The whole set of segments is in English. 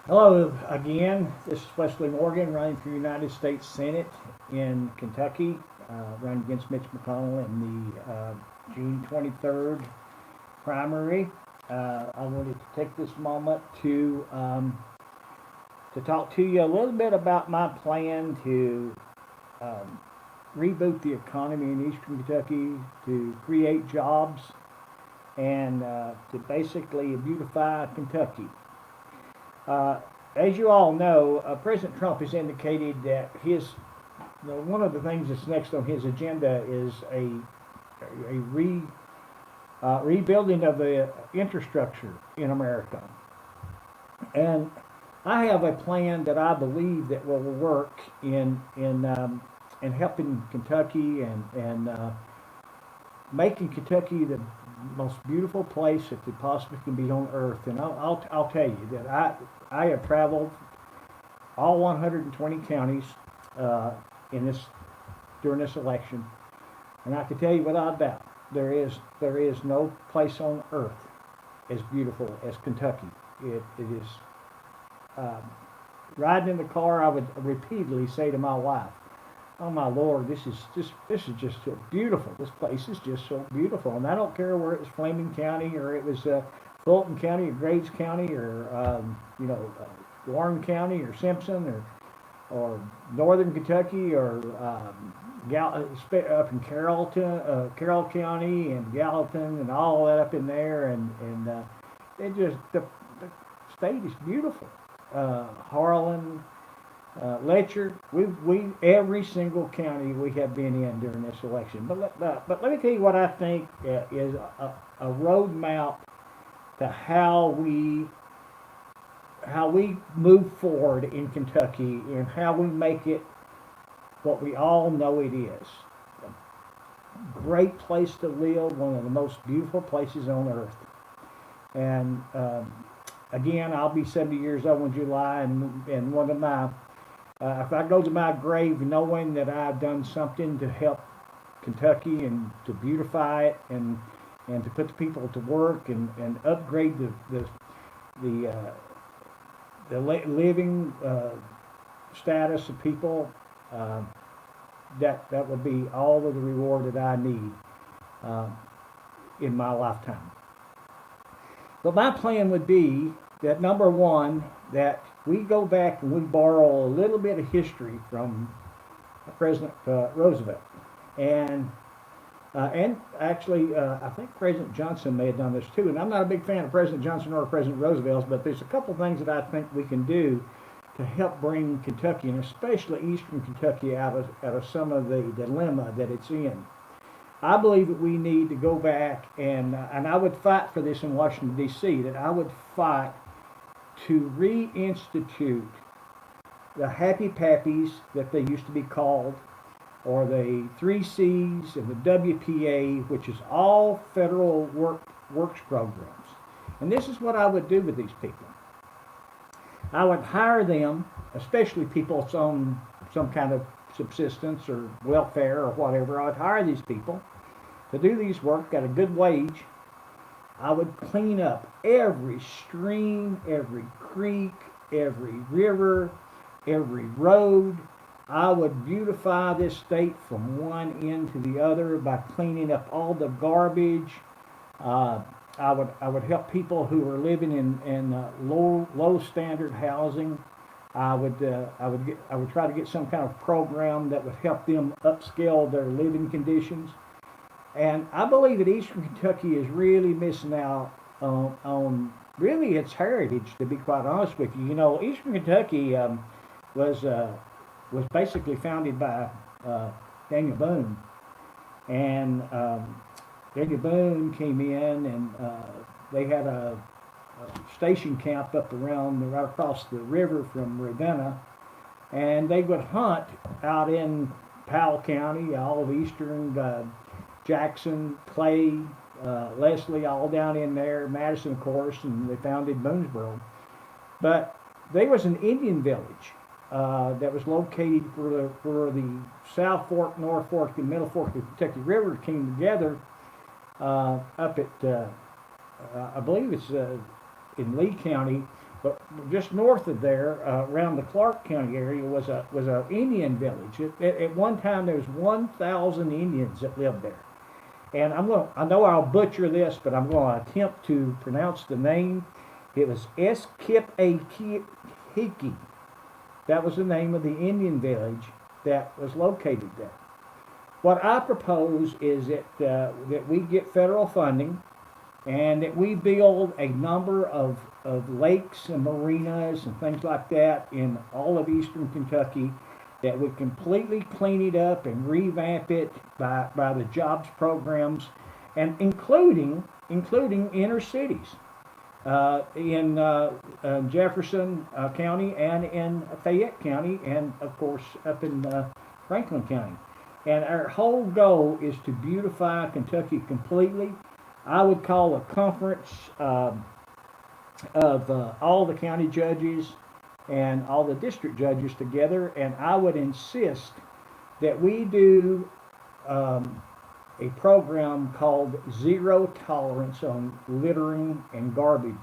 Hello again. This is Wesley Morgan running for United States Senate in Kentucky, running against Mitch McConnell in the June 23rd primary. I wanted to take this moment to talk to you a little bit about my plan to um, reboot the economy in Eastern Kentucky, to create jobs, and to basically beautify Kentucky. Uh, as you all know, President Trump has indicated that one of the things that's next on his agenda is a rebuilding of the infrastructure in America. And I have a plan that I believe that will work in helping Kentucky and making Kentucky the most beautiful place that it possibly can be on earth. And I'll tell you that I have traveled all 120 counties uh, in this during this election, and I can tell you without a doubt there is no place on earth as beautiful as Kentucky. It is. Um, Riding in the car, I would repeatedly say to my wife, "Oh my Lord, this is just so beautiful. This place is just so beautiful." And I don't care where it was Fleming County or it was Fulton County or Graves County or Warren County or Simpson or Northern Kentucky or up in Carroll County and Gallatin and all that up in there, and the state is beautiful. Harlan, Letcher, we every single county we have been in during this election. But let me tell you what I think is a roadmap to how we move forward in Kentucky and how we make it what we all know it is. A great place to live, one of the most beautiful places on earth. And again, I'll be 70 years old in July, and one of my if I go to my grave knowing that I've done something to help Kentucky and to beautify it and to put the people to work and upgrade the, uh, living status of people, uh, that will be all of the reward that I need uh, in my lifetime. But my plan would be that number one, that we go back and we borrow a little bit of history from President Roosevelt, and actually I think President Johnson may have done this too. And I'm not a big fan of President Johnson or President Roosevelt, but there's a couple things that I think we can do to help bring Kentucky, and especially Eastern Kentucky, out of some of the dilemma that it's in. I believe that we need to go back and I would fight for this in Washington D.C. That I would fight to reinstitute the Happy Pappies that they used to be called, or the 3Cs and the WPA, which is all federal works programs. And this is what I would do with these people. I would hire them, especially people on some kind of subsistence or welfare or whatever. I would hire these people to do these work at a good wage. I would clean up every stream, every creek, every river, every road. I would beautify this state from one end to the other by cleaning up all the garbage. Uh, I would help people who are living in low standard housing. I would try to get some kind of program that would help them upscale their living conditions. And I believe that Eastern Kentucky is really missing out on really its heritage. To be quite honest with you, Eastern Kentucky was was basically founded by Daniel Boone, and Daniel Boone came in and they had a station camp up right across the river from Ravenna, and they would hunt out in Powell County, all of eastern Jackson, Clay, Leslie, all down in there, Madison, of course, and they founded Boonesboro. But there was an Indian village that was located where the South Fork, North Fork, and Middle Fork of the Kentucky River came together up at, I believe it's in Lee County, But just north of there, around the Clark County area, was a Indian village. At one time, there was 1,000 Indians that lived there. And I know I'll butcher this, but I'm going to attempt to pronounce the name. It was Eskip-a-Hiki. That was the name of the Indian village that was located there. What I propose is that we get federal funding and that we build a number of lakes and marinas and things like that in all of eastern Kentucky, that would completely clean it up and revamp it by the jobs programs, and including inner cities in Jefferson County and in Fayette County, and of course up in Franklin County. And our whole goal is to beautify Kentucky completely. I would call a conference of all the county judges and all the district judges together, and I would insist that we do a program called Zero Tolerance on Littering and Garbage.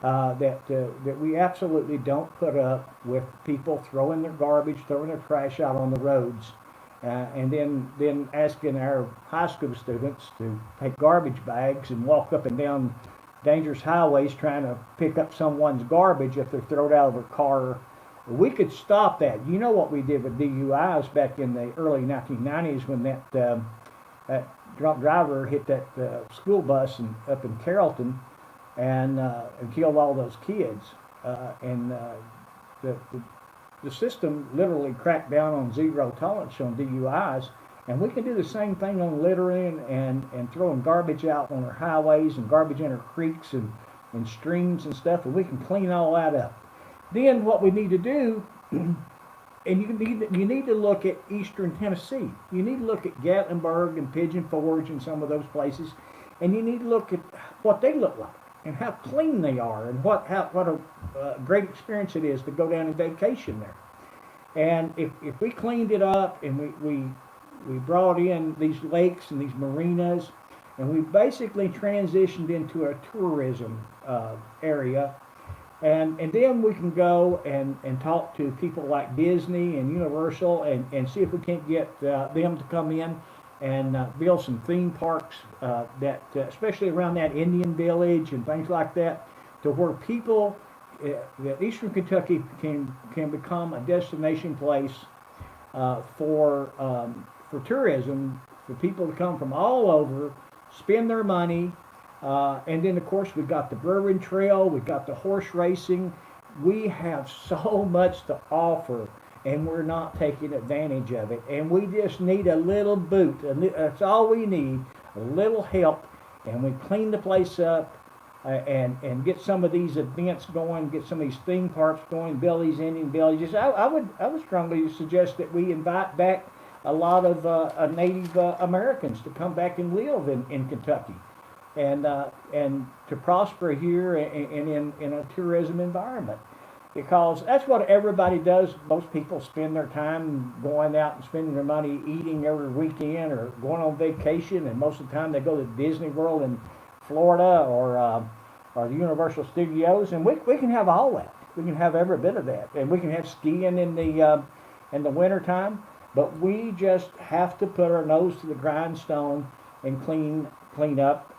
That we absolutely don't put up with people throwing their garbage, throwing their trash out on the roads, and then asking our high school students to take garbage bags and walk up and down dangerous highways trying to pick up someone's garbage if they're thrown out of their car. We could stop that. You know what we did with DUIs back in the early 1990s when that drunk driver hit that school bus up in Carrollton and killed all those kids. The system literally cracked down on zero tolerance on DUIs. And we can do the same thing on littering and throwing garbage out on our highways and garbage in our creeks and streams and stuff, and we can clean all that up. Then what we need to do, and you need to look at eastern Tennessee. You need to look at Gatlinburg and Pigeon Forge and some of those places, and you need to look at what they look like and how clean they are and what a great experience it is to go down and vacation there. And if we cleaned it up and we brought in these lakes and these marinas, and we basically transitioned into a tourism area. And then we can go and talk to people like Disney and Universal and see if we can't get them to come in and build some theme parks that, especially around that Indian village and things like that, to where people, that Eastern Kentucky can become a destination place for tourism, for people to come from all over, spend their money, and then of course we've got the Bourbon Trail, we've got the horse racing. We have so much to offer, and we're not taking advantage of it. And we just need a little boot. That's all we need, a little help, and we clean the place up and get some of these events going, get some of these theme parks going, build these Indian villages. I would strongly suggest that we invite back a lot of Native Americans to come back and live in Kentucky, and to prosper here and in a tourism environment, because that's what everybody does. Most people spend their time going out and spending their money eating every weekend or going on vacation, and most of the time they go to Disney World in Florida or the Universal Studios, and we can have all that. We can have every bit of that, and we can have skiing in the winter time. But we just have to put our nose to the grindstone and clean up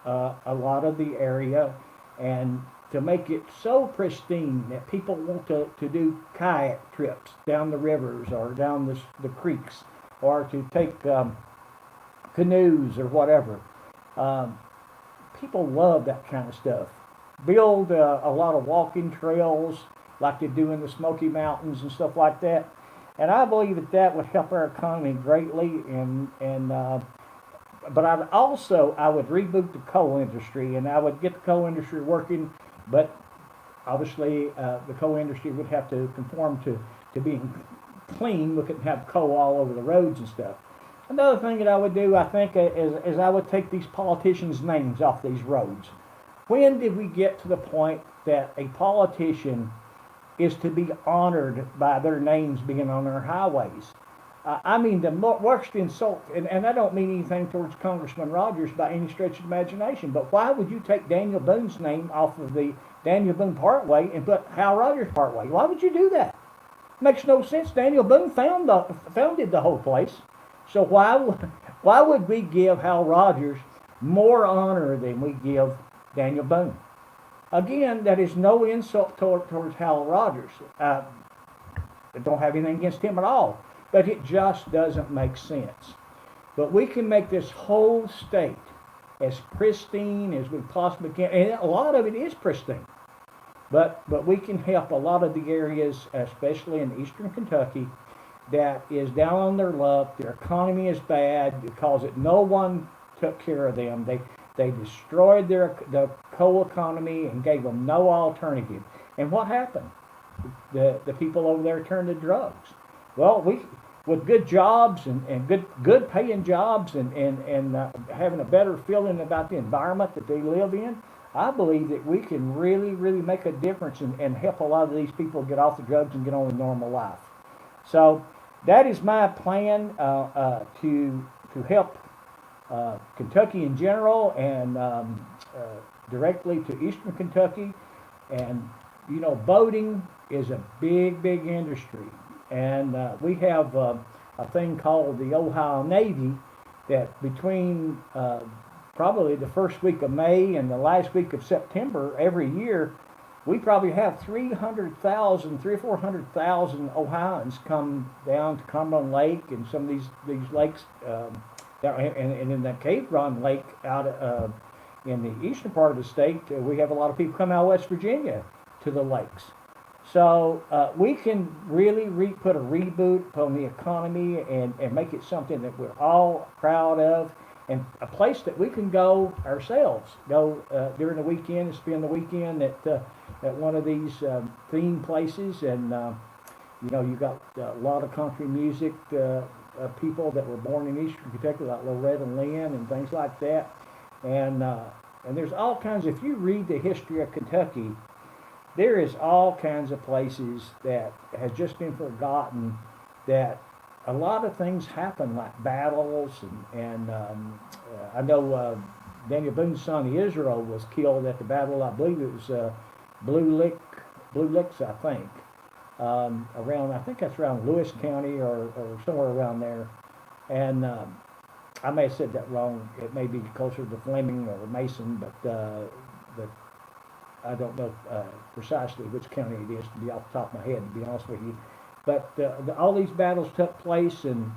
a lot of the area, and to make it so pristine that people want to do kayak trips down the rivers or down the creeks, or to take canoes or whatever. People love that kind of stuff. Build a lot of walking trails like they do in the Smoky Mountains and stuff like that. And I believe that would help our economy greatly. But I would reboot the coal industry, and I would get the coal industry working. But obviously, the coal industry would have to conform to being clean. We couldn't have coal all over the roads and stuff. Another thing that I would do, I think, is I would take these politicians' names off these roads. When did we get to the point that a politician is to be honored by their names being on our highways? I mean, the worst insult, and I don't mean anything towards Congressman Rogers by any stretch of imagination, but why would you take Daniel Boone's name off of the Daniel Boone Parkway and put Hal Rogers Parkway? Why would you do that? Makes no sense. Daniel Boone founded the whole place. So why would we give Hal Rogers more honor than we give Daniel Boone? Again, that is no insult towards Hal Rogers. I don't have anything against him at all, but it just doesn't make sense. But we can make this whole state as pristine as we possibly can, and a lot of it is pristine. But we can help a lot of the areas, especially in eastern Kentucky, that is down on their luck. Their economy is bad because no one took care of them. They destroyed the coal economy and gave them no alternative. And what happened? The people over there turned to drugs. Well, with good jobs and good paying jobs and having a better feeling about the environment that they live in, I believe that we can really, really make a difference and help a lot of these people get off the drugs and get on a normal life. So that is my plan to help Kentucky in general and directly to eastern Kentucky. And you know, boating is a big, big industry, and we have a thing called the Ohio Navy that between probably the first week of May and the last week of September every year, we probably have 300,000 or 400,000 Ohioans come down to Cumberland Lake and some of these lakes, and in that Cave Run Lake out in the eastern part of the state, we have a lot of people come out of West Virginia to the lakes. So we can really put a reboot on the economy and make it something that we're all proud of, and a place that we can go ourselves, go during the weekend and spend the weekend at one of these theme places. And you know, you got a lot of country music people that were born in eastern Kentucky, like Loretta Lynn and things like that. And there's all kinds. If you read the history of Kentucky, there is all kinds of places that has just been forgotten, that a lot of things happen, like battles, and I know Daniel Boone's son Israel was killed at the battle. I believe it was Blue Licks, I think, around. I think that's around Lewis County or somewhere around there. And I may have said that wrong. It may be closer to Fleming or Mason, but I don't know precisely which county it is, to be off the top of my head, to be honest with you. But all these battles took place, and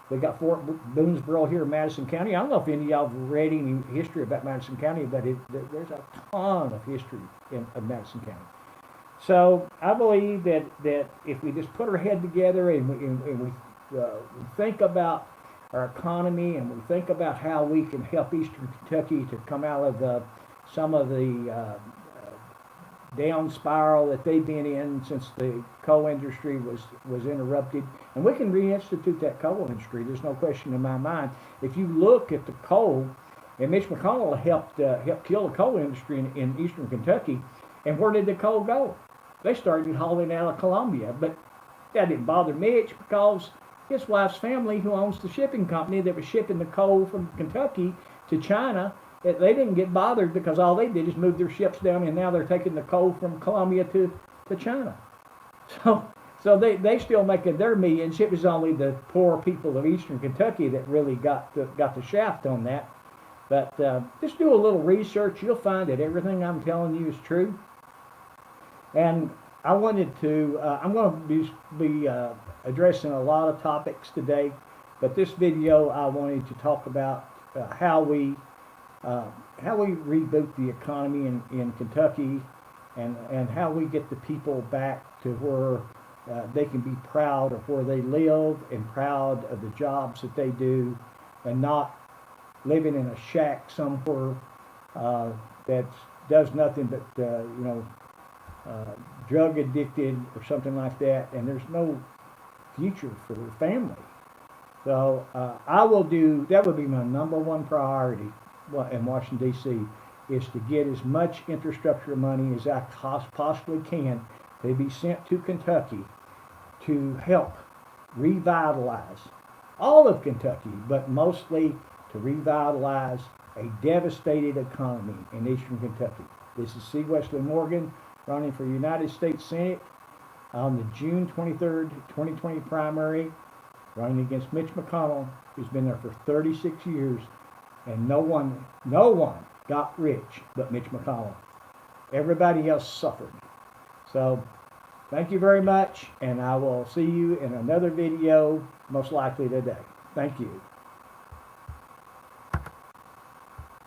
we got Fort Boonesboro here in Madison County. I don't know if any of y'all have read any history about Madison County, but there's a ton of history of Madison County. So I believe that if we just put our head together and we think about our economy, and we think about how we can help eastern Kentucky to come out of some of the down spiral that they've been in since the coal industry was interrupted, and we can reinstitute that coal industry. There's no question in my mind. If you look at the coal, and Mitch McConnell helped kill the coal industry in eastern Kentucky, and where did the coal go? They started hauling out of Columbia, but that didn't bother Mitch because his wife's family, who owns the shipping company that was shipping the coal from Kentucky to China, they didn't get bothered because all they did is move their ships down, and now they're taking the coal from Columbia to China. So they still making their millions. It was only the poor people of eastern Kentucky that really got the shaft on that. But just do a little research. You'll find that everything I'm telling you is true. And I wanted to, I'm going to be addressing a lot of topics today, but this video I wanted to talk about how we reboot the economy in Kentucky, and how we get the people back to where they can be proud of where they live and proud of the jobs that they do, and not living in a shack somewhere that does nothing but drug addicted or something like that, and there's no future for their family. So I will do that. Would be my number one priority in Washington D.C. is to get as much infrastructure money as I possibly can to be sent to Kentucky to help revitalize all of Kentucky, but mostly to revitalize a devastated economy in eastern Kentucky. This is C. Wesley Morgan running for United States Senate on the June 23rd, 2020 primary, running against Mitch McConnell, who's been there for 36 years, and no one got rich but Mitch McConnell. Everybody else suffered. So, thank you very much, and I will see you in another video, most likely today. Thank you.